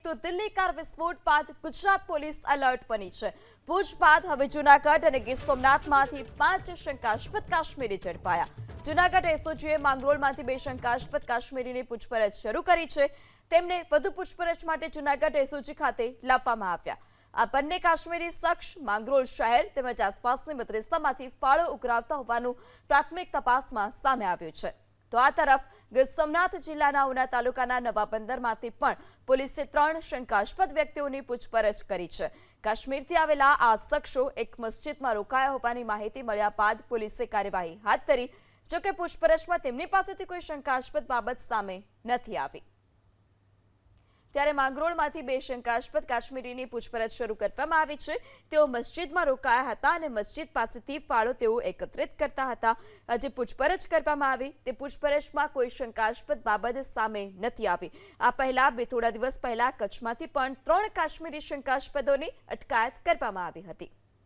તો દિલ્હી કાર વિસ્ફોટ બાદ ગુજરાત પોલીસ એલર્ટ બની છે। ભુજ બાદ હવે જૂનાગઢ અને ગીર સોમનાથમાંથી 5 શંકાસ્પદ કાશ્મીરી ઝડપાયા। જૂનાગઢ એસઓજીએ માંગરોળમાંથી 2 શંકાસ્પદ કાશ્મીરીની પૂછપરછ શરૂ કરી છે। તેમને વધુ પૂછપરછ માટે જૂનાગઢ એસઓજી ખાતે લાવવામાં આવ્યા। આ બંને કાશ્મીરી શખ્સ માંગરોળ શહેર તેમજ આસપાસની મદ્રેસામાંથી ફાળો ઉઘરાવતા હોવાનું પ્રાથમિક તપાસમાં સામે આવ્યું છે। તો આ તરફ ગીર સોમનાથ જિલ્લાના ઉના તાલુકાના નવા બંદરમાંથી પણ પોલીસે 3 શંકાસ્પદ વ્યક્તિઓની પૂછપરછ કરી છે। કાશ્મીરથી આવેલા આ શખ્સો એક મસ્જિદમાં રોકાયા હોવાની માહિતી મળ્યા બાદ પોલીસે કાર્યવાહી હાથ ધરી। જોકે પૂછપરછમાં તેમની પાસેથી કોઈ શંકાસ્પદ બાબત સામે નથી આવી। ત્યારે માંગરોળમાંથી 2 શંકાસ્પદ કાશ્મીરીની પૂછપરછ શરૂ કરવામાં આવી છે। તેઓ મસ્જિદમાં રોકાયા હતા અને મસ્જિદ પાસેથી ફાળો તેઓ એકત્રિત કરતા હતા। આજે પૂછપરછ કરવામાં આવી તે પૂછપરછમાં કોઈ શંકાસ્પદ બાબત સામે નથી આવી। આ પહેલા થોડા દિવસ પહેલા કચ્છમાંથી પણ 3 કાશ્મીરી શંકાસ્પદોની અટકાયત કરવામાં આવી હતી।